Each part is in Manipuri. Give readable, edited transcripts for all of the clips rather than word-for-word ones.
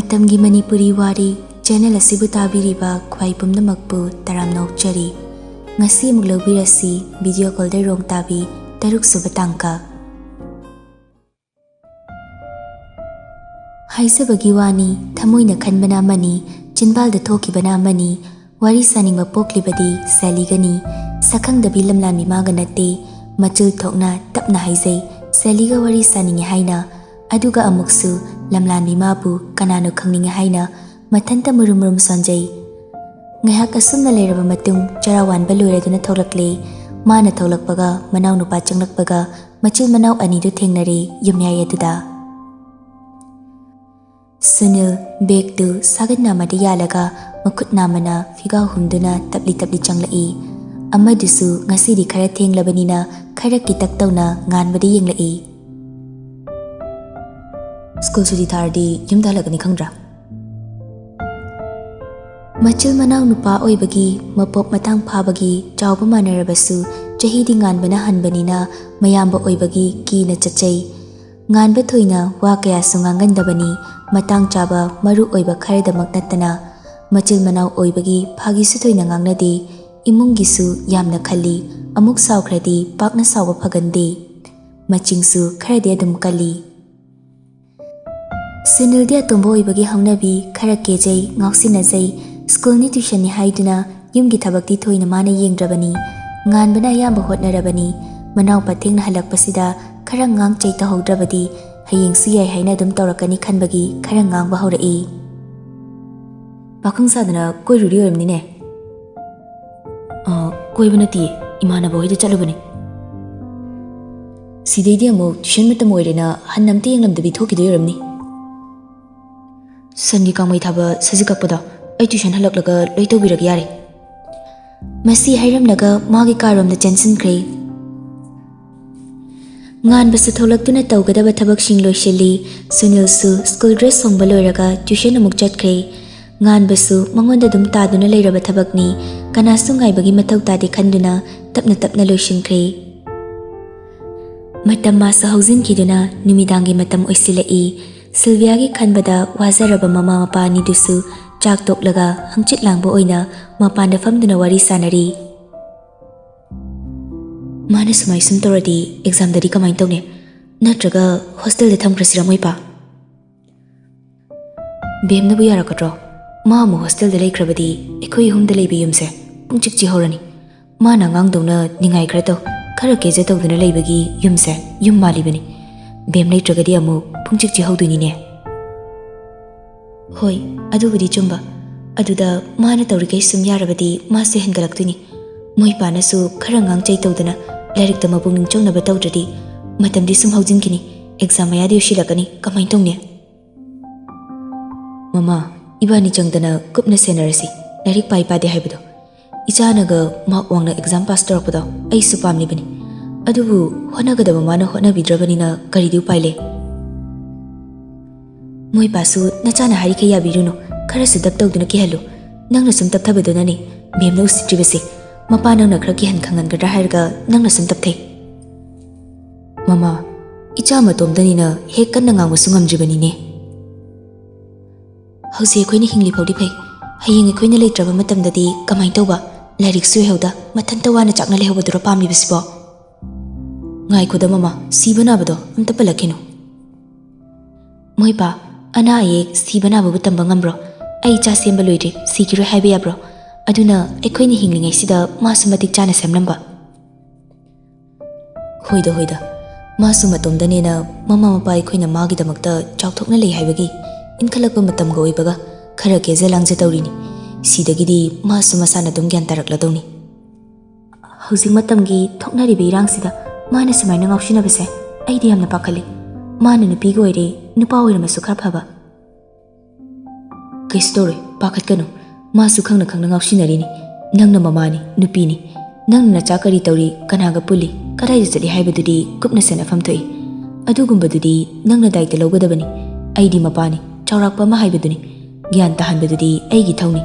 Matamgi Manipuri Wari channel asibu tabiriba khwai pumnamakpu taramna upchari. Ngasi amuk lawbirasi video call de rong Tabi taruk suba tangka. Haisabagi wani thamoina khanbana mani chinbalda thokibana mani wari saningba poklibadi saligani sakhangdabi lamlami maganate machul thokna tapna haizai saliga wari saningi haina aduga amuksu lamlami mabu kanano khangningi haina mathanta murum sanjai ngahak asumna leraba matung charawan baloiraduna tholakle mana tholakpaga manau nupa changlakpaga machul manau ani du thengnare yumyai aduda Sunil beg tu sagat nama dia laga makut nama na figau humduna tapli changlai amadusu ngasi di khara theng labanina khara kitak tawna ngan badi yenglai School suji thardi yumda lagani khangra Machil manau nupa oibagi mapop matang phabagi chawba manarabasu chahi di ngan bana hanbanina mayamba oibagi ki na chachai ngan ba thoina wa kaya sungangan dabani matang chaba maru oiba kharidamak natana machil manau oibagi phagi su thoina ngangnadi imungi su yamna khali amuk sawkhradi pakna sawba phagandi machingsu kharade adum kali Sunil dia tombo oibagi haunabi khara kejai ngausinajai school ni tuition ni haiduna yumgi thabakti thoina mana yengdrabani ngan bana yamba hotnarabani manau pathengna halakpasida khara ngang chei ta hodrabadi hayeng siyai haina dum tawrakani khanbagi khara ngang ba horai pakhang sadana koi ruri oramni ne koi banati imana boy de chalubani sidei dia mo tuition matam oirena hannamte yenglamdabi thoki de oramni sangi kamai thaba sajikakpada ai tuition halaklaga loitobirag yare masi hairamlaga magi karomda chansinkhre ngan basu tholaktuna tawgadaba thabak sing loiseli Sunil su school dress songba loiraga tuition amuk chatkhre ngan basu mangonda dum taduna leiraba thabakni kanasu ngaibagi mathau tade khanduna tapna loisinkhre matam masa haujin kiduna numidangi matam oisilai Sylvia gi khanbada wazaraba mama mapa ni dusu chak toklaga hangchit langbo oina mapanda famduna wari sanari Mana sumai sum toradi exam dari kamai tawne natraga hostel de thamkrasira moipa bemna bu yara katro ma mu hostel de leikrabadi ekhoi hum de leibi yumse pungchik chi horani mana ngang dongna ningai krato khara keje tawduna leibagi yumse yum mali bani bem leitragadi amu pungchik chi hoduni ne hoi adubudi chumba aduda mana tawrikai sum yarabadi ma se hengalaktuni moipa nasu khara ngang chei tawduna Larik tama pungning chong na bataw jadi matam di sum haujin kini exam maya di usilakani kamay tong niya Mama, iba ni chang dana kupna senarasi larik pai pa de haibado icha naga ma wang na exam pass torok pado ay supam ni bani adubu hona gada mana hona bidrabani na kari di upai le Moy pasu na chana hari kaya biruno khara sidap taw duna ki halo nang na sum tap thabado na ni bem na usitri basi Mapa nang nakra ki han khangan gadra harga nang nasum tap thei Mama icha matom dani na he kan nang ngang sungam jibani ne Hausi khoi ni hingli phodi phai hayeng khoi na leitraba matam dadi kamai tawba larik su heuda mathan tawa na chakna lehoba dura pamli bisbo ngai khoda mama sibana bado amta palakino Moipa ana ye sibana bu tamba ngambro ai cha semba loide sikiro haibe yabro Aduna ekhoini hinglingai sida masu matik chana semlamba hoida masu matomdane na mama mapa ekhoina magi damakta chawthokna lei haibagi inkhalakpa matam goi baga khara ke zelangje tawrini sidagidi masu masana dum gyan tarakla dawni hausi matamgi thoknari beirang sida mana samaina ngaushina base aidi amna pakhali mana nupi goire nupa oira masu khar phaba kai story pakhat kanu Masu khangna ngausinari ni nangna mamani nupini nangna chakari tawri kanaga puli karai jali haibadudi kupna sena famthoi adugumbadudi nangna daita lawgadabani aidi mapani chawrakpa ma haibaduni gyan tahanbadudi aigi thawni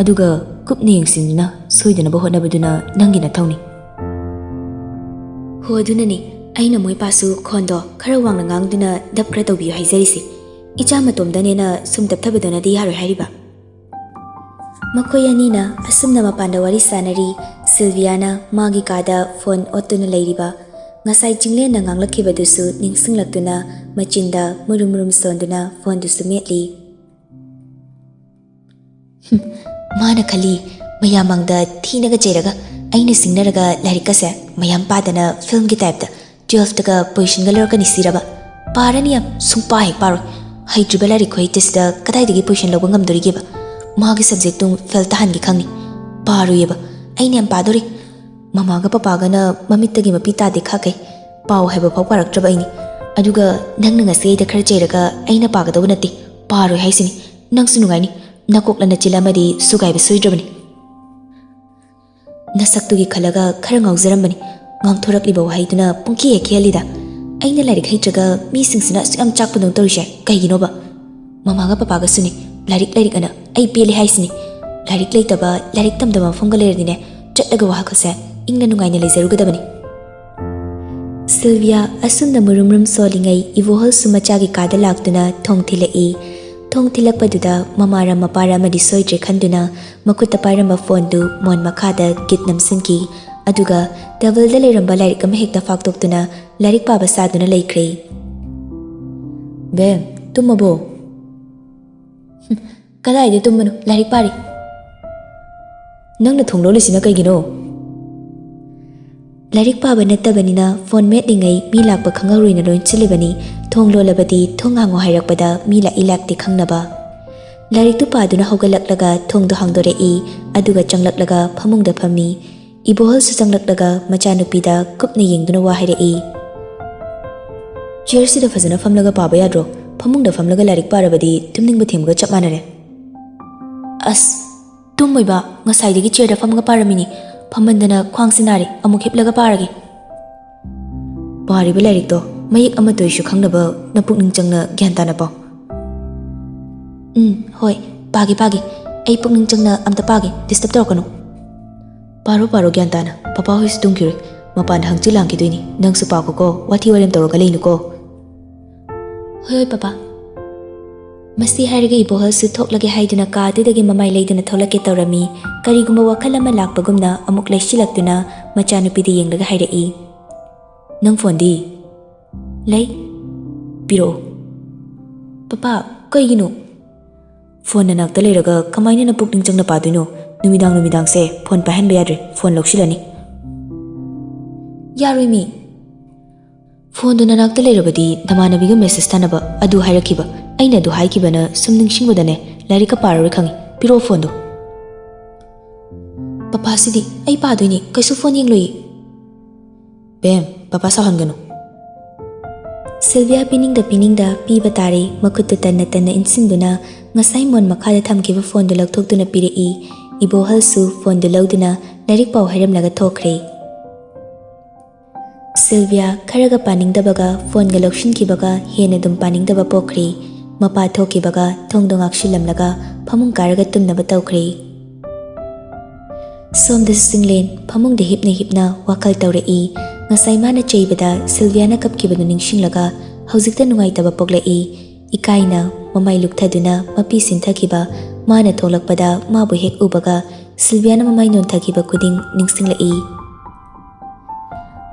aduga kupna yengsinna soidana bahonabaduna nangi na thawni ho adunani aina moi pasu khondo khara wangna ngangduna dap khra tawbi haijarisi Icha matomdanena sum tapthabadonadi yaroi hariba. Makhoi anina asumna mapanda wari sanari Sylviana magi kada phone ottuna leiriba ngasai jingle na nganglakhibadusu ningsinglakuna machinda murum sonduna phone dusu metli. Mana khali mayamangda thinaga cheraga aina singnaraga larikase mayam padana film ki type da 12 taka position ga lorka nisiraba parani am sungpa hek paro haidriba larik khoi tesda kadai digi position loba ngamdori geba magi subject tung fail tahan gi khangni paru yeba aina am padori mama ga papa ga na mamitta gi mapita de kha kai paw heba phau parak traba aini aduga nangna ngase da khar cheraga aina paga do nati paru haisini nang sunungai ni nakok lana chilamadi sugai be suidrabani nasaktugi khalaga khara ngaujarambani ngangthorakliba wahaiduna pungki ekhelida aina larik haitraga mi singsina am chakpadong torise kaiginoba mama ga papa ga suni larik ana ai pele haisini larik leitaba larik tamdama fonga lerdine chatlaga wahakhase ingna nungaina leizarugadabani Sylvia asunda murum solingai ivohol sumachagi kada laktuna thongthilakpaduda mamara mapara amadi soidre khanduna makuta paramba phone du mon makhada git namsinki aduga double da leramba larik ama hekta faktoktuna larik paba saduna leikre be tumabo kalai de tumanu larik pari nangna thonglo lisina kaigino larik paba nattabanina phone metlingai mi lakpa khangaruina loin chilibani thonglo labadi thongango hairakpada mi la ilakti khangnaba larik tu paduna hogalaklaga thongdo hangdore e aduga changlaklaga phamungda phammi ibohol su changlaklaga machanupida kupna yengduna wa haire e chair da fazana famlaga paba yadro phamungda famlaga larik parabadi tumningba themga chapmanare as tummoiba ngasai digi chair da famga paramini phamandana khwangsinari amuk hiplaga parage pariba larik to mayik ama toisu khangnaba napukning changna gyan tana pa hoi pagi ai pukning changna amta pagi disturb torkanu paro gyan tana papa hois tungkire mapan hangchi langki doini nangsu pa ko wathi warem toroga leinu ko hoi papa masi harige ibohal su thoklage haiduna ka didagi mamai leiduna tholake torami karigumba wakhal ama lakpagumna amuk leisilaktuna machanupidi yenglaga hairei nang phone di lei piro papa kaigino phone nakta leiraga kamaina na pukning changna paduino numidang se phone pahan be yadre phone loksilani yaroi mi phone do nakta leirabadi damanabiga message tanaba adu hairakiba aina du haikibana sumning shingbodane larika parore khangi piro phone do papa sidi ai padoini kaisu phone yengloi bem papa sahangano Sylvia piningda piba tare makuttu tanna insinduna ngasai mon makhada thamkiba phone do lakthokduna pirei ibohal su phone do lauduna larik paw hairamlaga thokre Sylvia kharaga paningdabaga phone ga lokshinkibaga hena dum paningdaba pokre mapa thokibaga thongdong akshilamlaga phamung karaga tumnaba tawkre somda singlen phamung de hipna wakal tawrei ngasai mana cheibada Sylvia na kapkibanu ningsinglaga haujikta nungaitaba poklei ikaina mamai lukthaduna mapi sinthakiba mana tholakpada mabu hek ubaga Sylvia na mamai nonthakiba kuding ningsinglei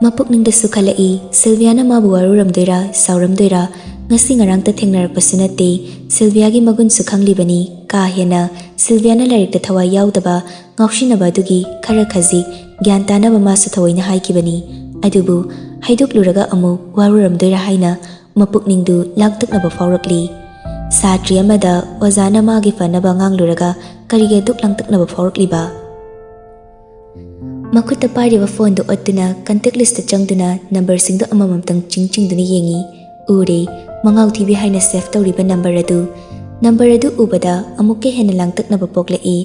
mapukningda sukhalai Sylvia na mabu waruramdoira sauramdoira ngasi ngarangta thengnarakpasinate Sylvia gi magun sukhanglibani ka hena Sylvia na larik ta thawai yaudaba ngausinaba dugi khara khaji gyantana bama su thawaina haikibani adubu haidokluraga amu waruramdoira haina mapukningdu laktaknaba faurakli satri amada ozana magi fanaba ngangluraga karige duk langtaknaba faurakliba makutta pariba phone do ottuna contact list changduna number singdo amamamtang chingduna yengi ure mangau tv haina save tawriba number adu ubada amukke hena langtaknaba poklei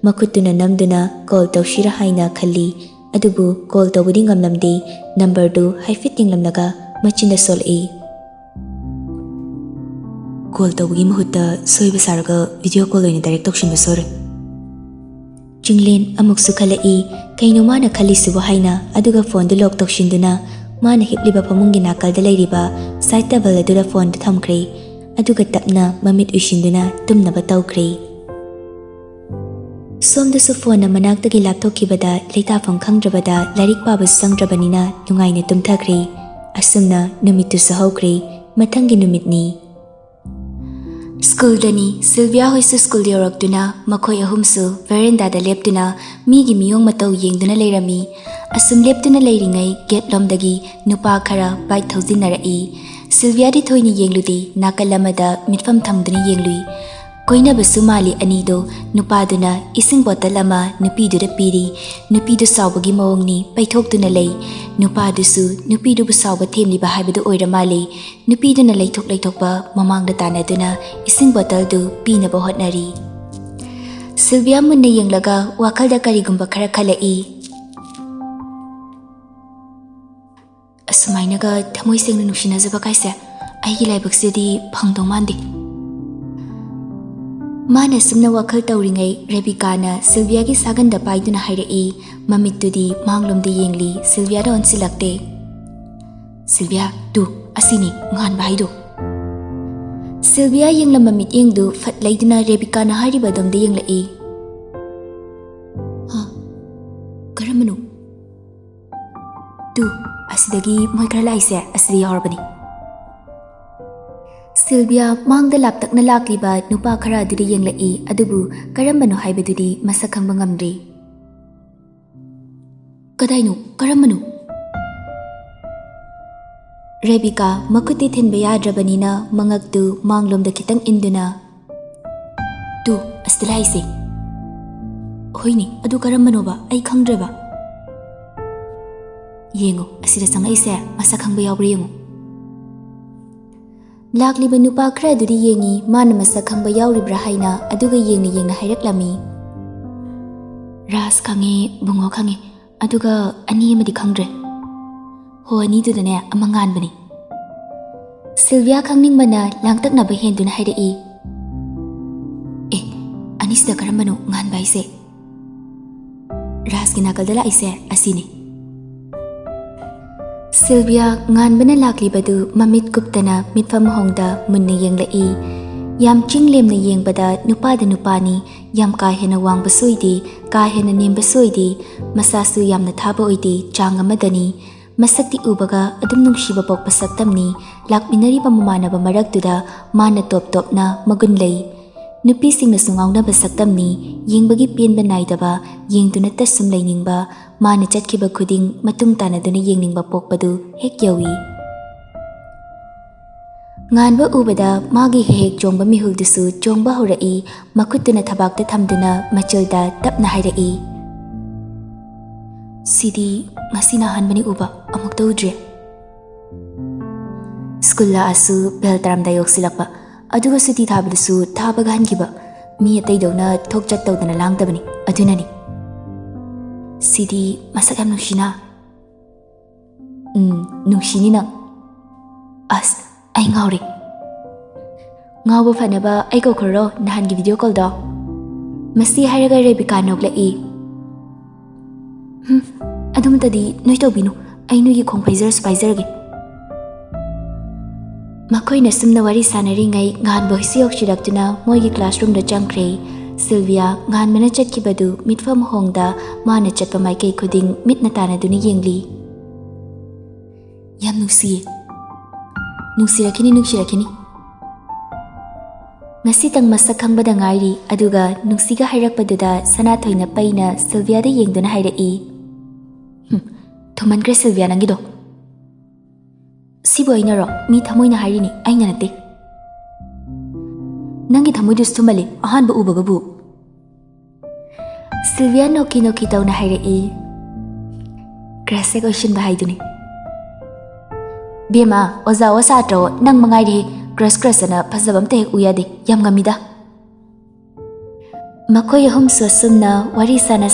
makuttuna namduna call tawshira haina khalli adubu call tawbudi ngamlamde number du haifit yenglamnaga machinda solei call tawbugi mahutta soiba saraga video call oina direct tawshinba sore jinglen amuk sukhalai kaino mana khalisibu haina aduga phone du lock tawshinduna mana hipliba pamungi nakalda leiriba side table adura phone du thamkre aduga tapna mamit ushinduna tumnaba tawkhre. Somdasu phone na manaktagi lapthokkibada leitafam khangdrabada lairik paba sangdrabanina nungaina tumthakre. Asumna numittu sahokre mathangi numitni. School dani Sylvia hoisu school yoraktuna makhoi ahumsu veranda da leptuna migi miyong matau yengduna leirami. Asum leptuna leiringai gate lomdagi nupa khara bike thauzinnarai. Sylvia di thoini yengludi nakalamada mitfam thamduna yenglui. Koina basu mali anido nupaduna ising bottle ama nupiduda piri nupidu sawbagi mawongni paithokduna lei nupadusu nupidu bu sawba themli ba haibadu oiramale nupiduna leithokba mamangda tanaduna ising bottle du pina ba hotnari. Sylvia munna yenglaga wakalda karigumba khara khalai. Asumainaga thamoi sengna nushinajaba kaise aigi laibaksidi phangdong mandi. Mana sumna wakal tauringai Rebecca Sylvia ki saganda paiduna hairei mamittudi manglomdi yengli Sylvia da onsilakte. Sylvia tu asini ngan baidu. Sylvia yengla mamit yengdu fat laiduna Rebecca na hariba domde yenglai. Ha karamanu tu asidagi moi kara laise asidi yawrbani. Sylvia mangda laptakna lakliba nupa khara dudi yenglai adubu karambano haibadudi masak khangba ngamdri. Kadainu karambano? Rebecca makuti thinba yadrabanina mangaktu manglomda khitang induna. Tu asdalaise. Hoini adu karambano ba ai khangdraba. Yengo asida sangaise masak khangba yawbri yengo. Lakliba nupa khara dudi yengi mana masak khangba yawribra haina aduga yengna hairaklami. Ras khange bungo khange aduga ani amadi khangdre. Ho ani dudane amangan bani. Sylvia khangning bana langtakna ba henduna hairei. Anisda karambano ngan baise. Ras kinakalda laise asini. Sylvia ngan bana laklibadu mamit kuptana mitfam hongda munna yenglai. Yam chinglemna yengbada nupada nupani yam ka hena wangba soidi ka hena nemba soidi masasu yamna thaba oidi chang amadani masakti ubaga adum nungshiba pokpa saktamni lakminariba mamanaba maraktuda mana topna magun lei. Nupi singna sungawnaba saktamni yengbagi penba naidaba yengduna tasum lainingba mana chatkiba khuding matung tanaduna yengningba pokpadu hek yawi. Nganba ubada magi hek chongba mihuldusu chongba horai makutuna thabakta thamduna machalda tapna hairai. Sidi ngasina hanbani uba amuk tawdre. Skulla asu bel taramda yoksilakba aduga suti thabdusu thabaga hangiba mi ataidona thokchat tawdana langtabani adunani. Sidi masak yam nungshina. Nungshini nang. As ay ngawri. Ngawba fanaba ay kokoro nahangi video call do. Masi haraga Rebecca noglai. Adumtadi noi tawbinu ay nugi khongphaizar spizer gi. Makoina sumna wari sanaringai ngan bohisi okshidaktuna moigi classroom da changkre. Sylvia ngan mana chatkibadu mitfam hongda mana chatpa maikai khuding mitna tanaduna yengli. Yam nungsirakini. Ngasitang masak khangbada ngairi aduga nungsiga hairakpaduda sanathoina paina Sylvia da yengduna hairai. Thumankre Sylvia nangido. Sibu ainaro mi thamoina hairini aina nate. Nangi thamoidus thumale ahanba ubagabu. Sylvia noki tawna hairai. Grase question ba haiduni. Bema oza wasatro nang mangairi grasana phazabam te uyade yam ngamida. Makoi ahum sumna wari sana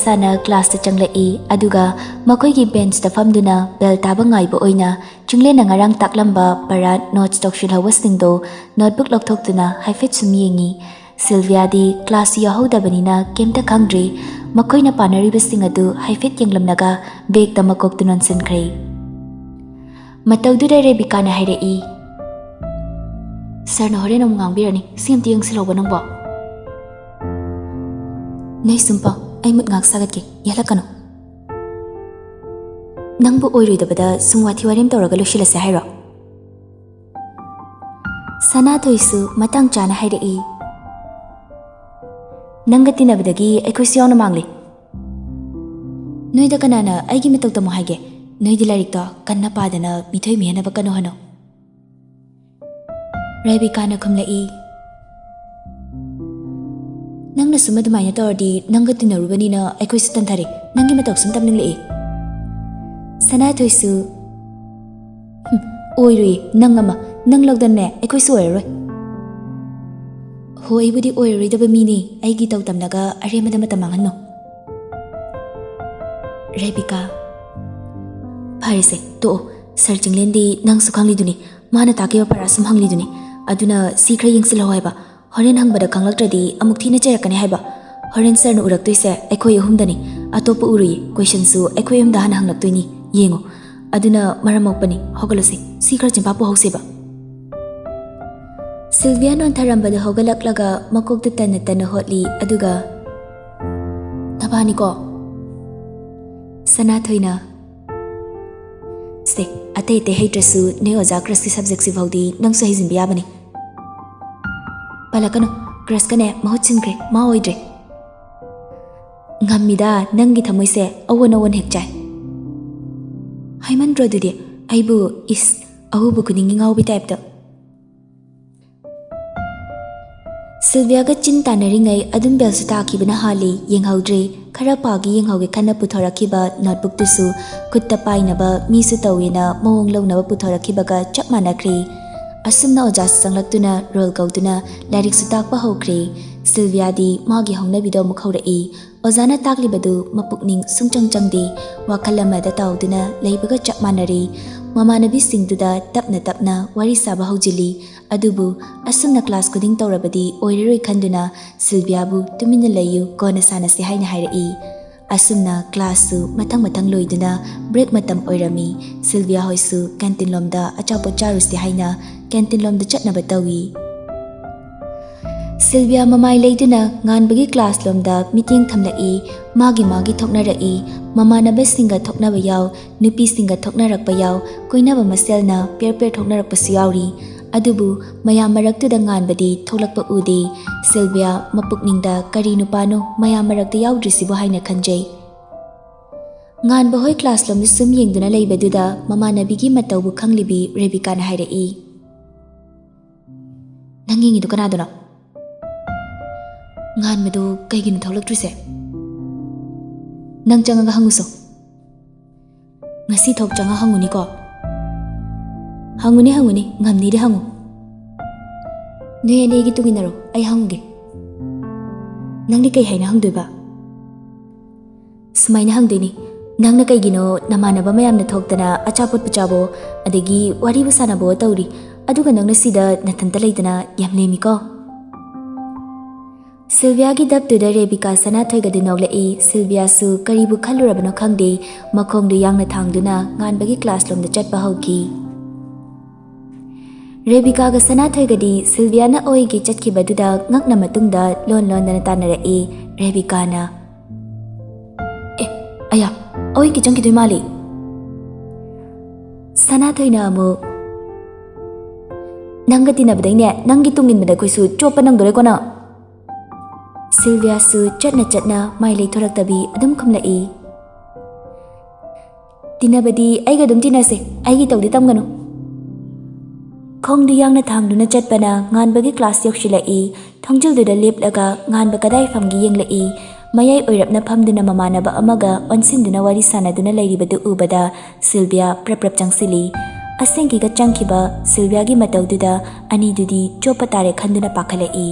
class ta changlai aduga makoi gi bench ta famduna bel taba ngaiba oina chungle na ngarang taklamba para notes tokshin hawastingdo notebook lokthokduna haifet sumyengi. Sylvia di class yahodabanina kemta khangdre makoi na panariba singadu haifet yenglamnaga beg ta makok tunon senkrei. Matawduda Rebecca na hairai. Sarna horen amuk ngangbirani simti yengsiloba nangbo. Nei sumpa ai mut ngak sagatke yalakano. Nangbu oiroidabada sungwathi warim tawraga losilase hairo. Sanathoi matang chana hairei. Nanga tinabadagi aikhoisi yauna mangli. Noida kanana aigi mitau tamo haige. Noidi larikto kanna padana mithoi mihanaba kano hano. Rebecca khumlai. Nangna sumadumaya tawrdi nanga tinarubani na aikhoisi tanthari nangi matau sum tamninglai. Sanathoi oirui nangama nang lagdanne aikhoisi oiroi. Hoi budi oiroidaba mini aigi tau tamnaga aremada matamanganno. Rebecca Parise to searching lendi nang sukhangli duni mana takiba parasum hangli duni aduna sikra yengsil hoiba horen hangbada khanglaktradi amuk thina cherakani haiba horen sir nu uraktoise aikhoi ahumdani atopa urui question su aikhoi ahumda hana hanglaktoini yengo aduna maramokpani hogalose sikra chimpapu hauseba. Sylvia non tharambada hogalaklaga makokta tanna hotli aduga nabani ko Sanathoina se atei te hatrasu ne oja crush ki subject si bhaudi nang so hizin biya bani palakano crush kane mahutsin kre ma oidre ngamida nangi thamoise awon awon hekchai haimandro dudi aibu is ahubu kuningi ngaubi type ta Sylvia ga chinta naringai adum bel su takibana hali yenghaudre khara pagi yenghauge khana puthorakiba notebook tusu kutta painaba mi su tawina mawong lawnaba puthorakiba ga chap manakri asumna oja sanglaktuna roll kautuna lyric su takpa hokri Sylvia di magi hongnabi do mukhaurei ojana taklibadu mapukning sungchang changdi wakhalamada tawduna leibaga chap manari mamanabi singduda tapna wari saba haujili adubu asumna class kuding tawrabadi oireroi khanduna Sylvia bu tumina layu kona sana se haina hairei asumna class su mathang loiduna break matam oirami Sylvia hoisu canteen lomda achapo charu se haina canteen lomda chatnaba tawi Sylvia mamai leiduna nganbagi class lomda meeting thamlai magi thoknarai mamanaba singa thoknaba yaw nupi singa thoknarakpa yaw koinaba maselna pair thoknarakpa su yauri adubu mayam maraktuda nganbadi tholakpa ude Sylvia mapukningda kari nupano mayam marakta yaudrisibo haina khanjai nganba hoi class lomda sum yengduna leibaduda mamanabigi matawbu khanglibi Rebecca na hairei nangingi du kanaduna nganmadu kaigin tholaktruse nang changa hanguso ngasi thok changa hanguni ko hanguni ngamni de hangu ne gi tuginaro ai hanguge nangni kai haina hangdoiba smaina hangdeni nangna kaigino namanaba mayamna thoktana achapot pachabo adegi wari busana bo tawri aduga nangna sida nathanta leidana yamlemi ko Sylvia gi dab to the Rebecca Sanathoi ga dinoglei Sylvia su karibu khalurabano khangde makhongdu yangna thangduna nganbagi class lomda chatpa hauki Rebecca ga Sanathoi ga di Sylvia na oi gi chatkibaduda ngakna matungda lon dana tanarei Rebecca na aya oi gi changki dui mali Sanathoi na amu nanga tinabadaine nangi tungin bada koisu chopa nangdore kona Sylvia su chatna mai lei thoraktabi adum khumlai tinabadi aiga dum tinase aigi tawdi tamgano khongdu yangna thangduna chatpana nganbagi class yokshilai thangjilduda leplaga nganba kadai famgi yenglai mayai oirapna phamduna mamanaba amaga onsinduna wari sanaduna leiribadu ubada Sylvia prap changsili asengi ga changkiba Sylvia gi matawduda ani dudi chopa tare khanduna pakhalai